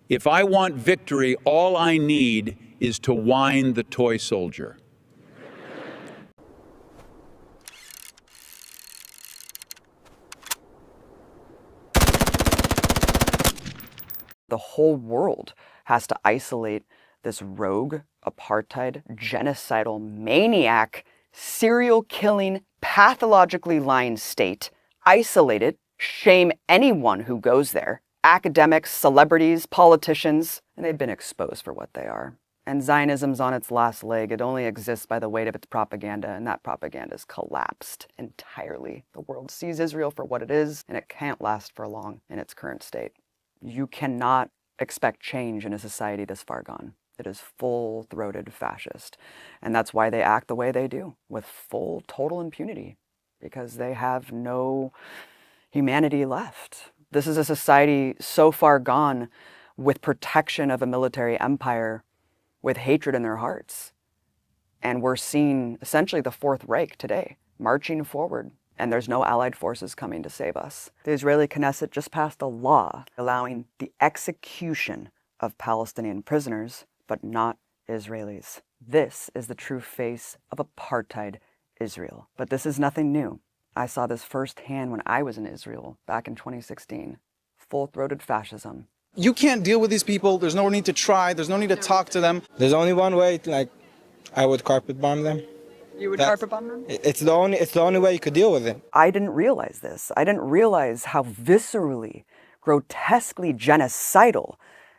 If I want victory, all I need is to wind the toy soldier. The whole world has to isolate this rogue, apartheid, genocidal, maniac, serial-killing, pathologically lying state, isolate it, shame anyone who goes there, academics, celebrities, politicians, and they've been exposed for what they are. And Zionism's on its last leg. It only exists by the weight of its propaganda, and that propaganda's collapsed entirely. The world sees Israel for what it is, and it can't last for long in its current state. You cannot expect change in a society this far gone. It is full-throated fascist. And that's why they act the way they do, with full, total impunity, because they have no humanity left. This is a society so far gone with protection of a military empire, with hatred in their hearts. And we're seeing essentially the Fourth Reich today, marching forward, and there's no allied forces coming to save us. The Israeli Knesset just passed a law allowing the execution of Palestinian prisoners, but not Israelis. This is the true face of apartheid Israel. But this is nothing new. I saw this firsthand when I was in Israel back in 2016. Full-throated fascism. You can't deal with these people. There's no need to try. There's no need to talk to them. There's only one way, like, I would carpet bomb them. You would carpet bomb them? It's the only way you could deal with it. I didn't realize this. I didn't realize how viscerally, grotesquely genocidal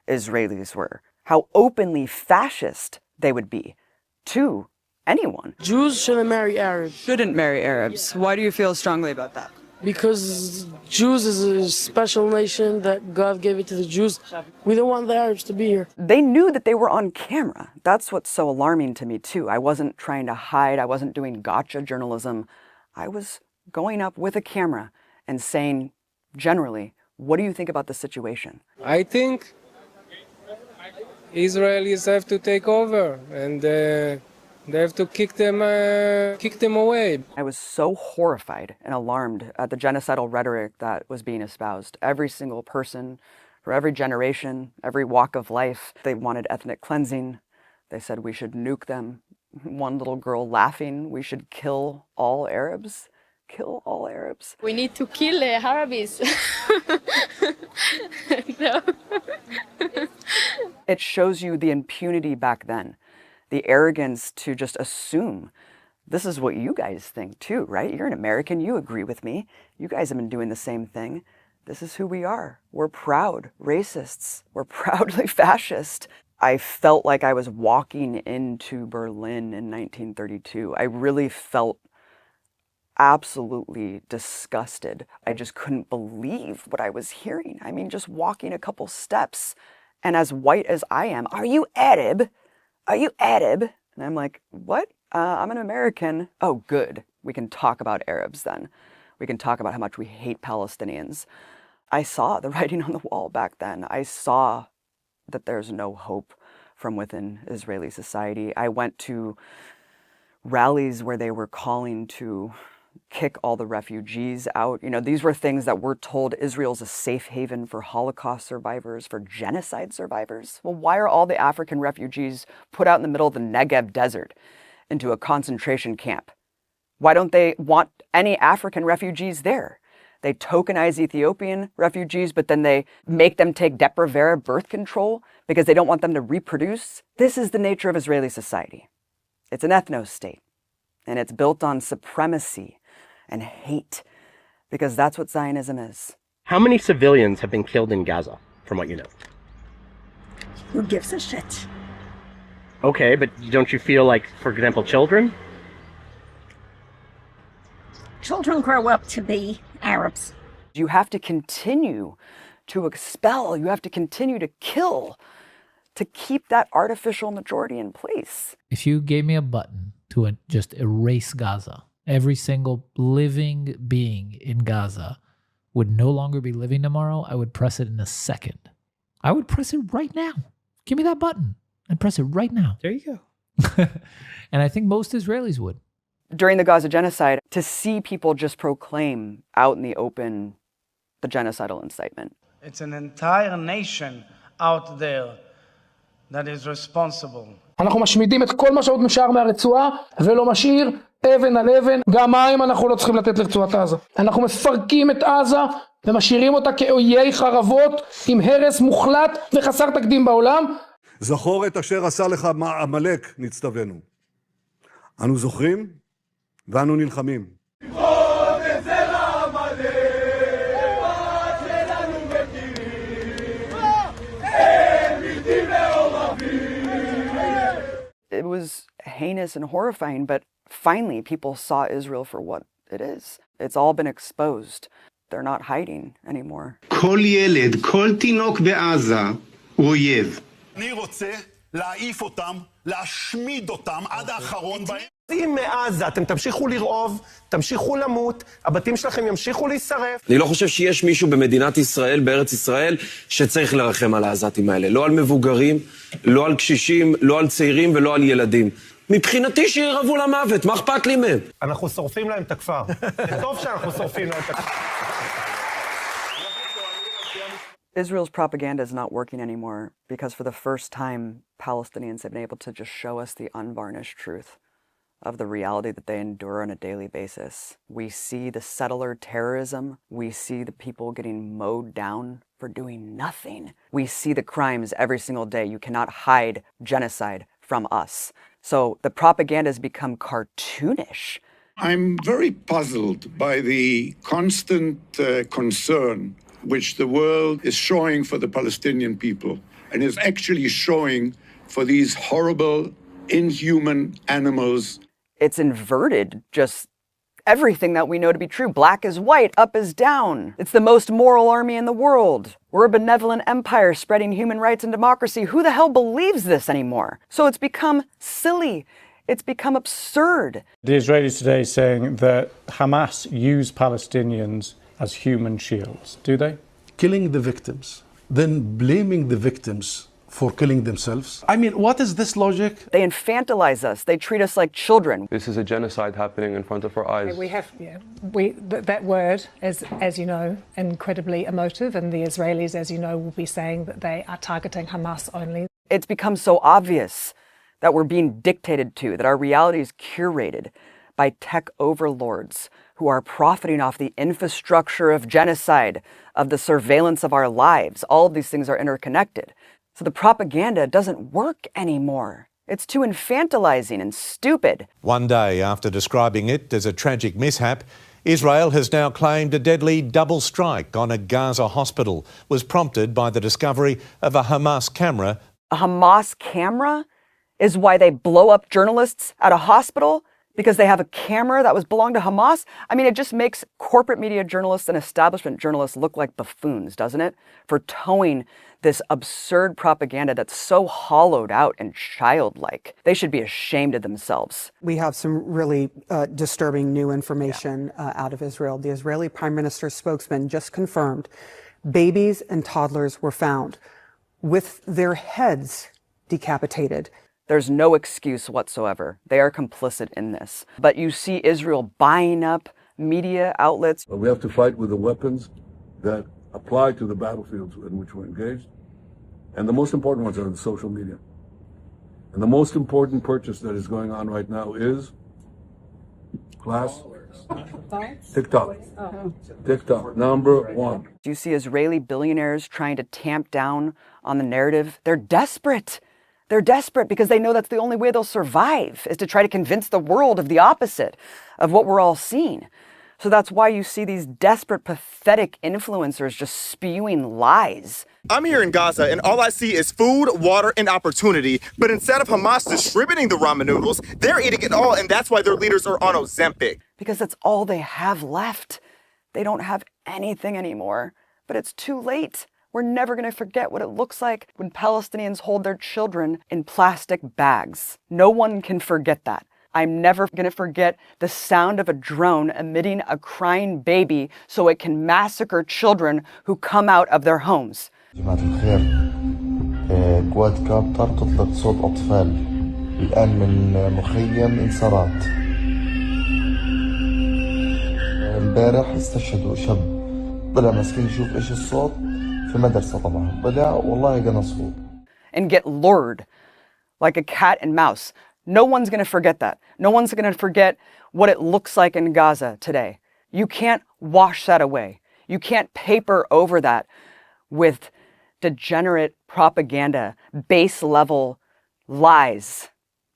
Israelis were. How openly fascist they would be to anyone. Jews shouldn't marry Arabs. Shouldn't marry Arabs. Why do you feel strongly about that? Because Jews is a special nation that God gave it to the Jews. We don't want the Arabs to be here. They knew that they were on camera. That's what's so alarming to me too. I wasn't trying to hide. I wasn't doing gotcha journalism. I was going up with a camera and saying, generally, what do you think about the situation? I think Israelis have to take over and they have to kick them away. I was so horrified and alarmed at the genocidal rhetoric that was being espoused. Every single person, for every generation, every walk of life, they wanted ethnic cleansing. They said we should nuke them. One little girl laughing, we should kill all Arabs. Kill all Arabs. We need to kill Arabs. No. It shows you the impunity back then. The arrogance to just assume this is what you guys think too, right? You're an American, you agree with me. You guys have been doing the same thing. This is who we are. We're proud racists. We're proudly fascist. I felt like I was walking into Berlin in 1932. I really felt absolutely disgusted. I just couldn't believe what I was hearing. I mean, just walking a couple steps, and as white as I am, are you Arab? Are you Arab? And I'm like, what? I'm an American. Oh, good. We can talk about Arabs then. We can talk about how much we hate Palestinians. I saw the writing on the wall back then. I saw that there's no hope from within Israeli society. I went to rallies where they were calling to kick all the refugees out. You know, these were things that we're told Israel's a safe haven for Holocaust survivors, for genocide survivors. Well, why are all the African refugees put out in the middle of the Negev desert into a concentration camp? Why don't they want any African refugees there? They tokenize Ethiopian refugees, but then they make them take Depo-Provera birth control because they don't want them to reproduce. This is the nature of Israeli society. It's an ethno-state, and it's built on supremacy and hate, because that's what Zionism is. How many civilians have been killed in Gaza, from what you know? Who gives a shit? Okay, but don't you feel like, for example, children? Children grow up to be Arabs. You have to continue to expel, you have to continue to kill to keep that artificial majority in place. If you gave me a button to just erase Gaza, every single living being in Gaza would no longer be living tomorrow, I would press it in a second. I would press it right now. Give me that button and press it right now. There you go. And I think most Israelis would. During the Gaza genocide, to see people just proclaim out in the open the genocidal incitement. It's an entire nation out there that is responsible. אנחנו משמידים את כל מה שעוד נשאר מהרצועה ולא משאיר אבן על אבן. גם מים אנחנו לא צריכים לתת לרצועת עזה. אנחנו מפרקים את עזה ומשאירים אותה כאויי חרבות עם הרס מוחלט וחסר תקדים בעולם. זכור את אשר עשה לך עמלק, נצטווינו. אנו זוכרים ואנו נלחמים. It was heinous and horrifying, but finally people saw Israel for what it is. It's all been exposed. They're not hiding anymore. כל ילד, כל תינוק בעזה הוא אויב. אני רוצה להעיף אותם, להשמיד אותם עד האחרון בהם. אם מעזה אתם תמשיכו לרעוב, תמשיכו למות, הבתים שלכם ימשיכו להישרף. אני לא חושב שיש מישהו במדינת ישראל, בארץ ישראל, שצריך לרחם על העזתים האלה. לא על מבוגרים, לא על קשישים, לא על צעירים ולא על ילדים. מבחינתי שירעבו למוות, מה אכפת לי מהם? אנחנו שורפים להם את הכפר. זה טוב שאנחנו שורפים להם את הכפר. Israel's propaganda is not working anymore because for the first time, Palestinians have been able to just show us the unvarnished truth of the reality that they endure on a daily basis. We see the settler terrorism. We see the people getting mowed down for doing nothing. We see the crimes every single day. You cannot hide genocide from us. So the propaganda has become cartoonish. I'm very puzzled by the constant concern which the world is showing for the Palestinian people and is actually showing for these horrible, inhuman animals. It's inverted just everything that we know to be true. Black is white, up is down. It's the most moral army in the world. We're a benevolent empire spreading human rights and democracy. Who the hell believes this anymore? So it's become silly. It's become absurd. The Israelis today saying that Hamas use Palestinians as human shields. Do they? Killing the victims, then blaming the victims for killing themselves. I mean, what is this logic? They infantilize us. They treat us like children. This is a genocide happening in front of our eyes. We have, that word is, as you know, incredibly emotive, and the Israelis, as you know, will be saying that they are targeting Hamas only. It's become so obvious that we're being dictated to, that our reality is curated by tech overlords who are profiting off the infrastructure of genocide, of the surveillance of our lives. All of these things are interconnected. So the propaganda doesn't work anymore. It's too infantilizing and stupid. One day after describing it as a tragic mishap, Israel has now claimed a deadly double strike on a Gaza hospital was prompted by the discovery of a Hamas camera. A Hamas camera is why they blow up journalists at a hospital? Because they have a camera that was belonged to Hamas? I mean, it just makes corporate media journalists and establishment journalists look like buffoons, doesn't it? For towing this absurd propaganda that's so hollowed out and childlike. They should be ashamed of themselves. We have some really disturbing new information out of Israel. The Israeli Prime Minister's spokesman just confirmed babies and toddlers were found with their heads decapitated. There's no excuse whatsoever. They are complicit in this. But you see Israel buying up media outlets. We have to fight with the weapons that apply to the battlefields in which we're engaged. And the most important ones are in social media. And the most important purchase that is going on right now is TikTok. TikTok, number one. Do you see Israeli billionaires trying to tamp down on the narrative? They're desperate. They're desperate because they know that's the only way they'll survive, is to try to convince the world of the opposite of what we're all seeing. So that's why you see these desperate, pathetic influencers just spewing lies. I'm here in Gaza, and all I see is food, water, and opportunity. But instead of Hamas distributing the ramen noodles, they're eating it all, and that's why their leaders are on Ozempic. Because that's all they have left. They don't have anything anymore. But it's too late. We're never going to forget what it looks like when Palestinians hold their children in plastic bags. No one can forget that. I'm never going to forget the sound of a drone emitting a crying baby so it can massacre children who come out of their homes. جماعة الخير قوات كاب تلقط صوت أطفال الآن من مخيم انصارات امبارح استشهدوا شاب طلع مسكين يشوف إيش الصوت في مدرسة طبعا طلع والله قنصه. And get lured like a cat and mouse. No one's going to forget that. No one's going to forget what it looks like in Gaza today. You can't wash that away. You can't paper over that with degenerate propaganda, base level lies.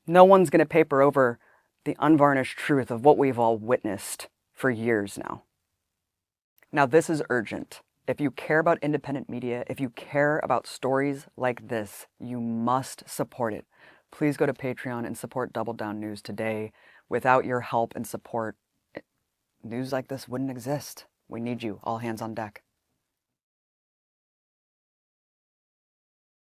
No one's going to paper over the unvarnished truth of what we've all witnessed for years now. Now, this is urgent. If you care about independent media, if you care about stories like this, you must support it. Please go to Patreon and support Double Down News today. Without your help and support, news like this wouldn't exist. We need you. All hands on deck.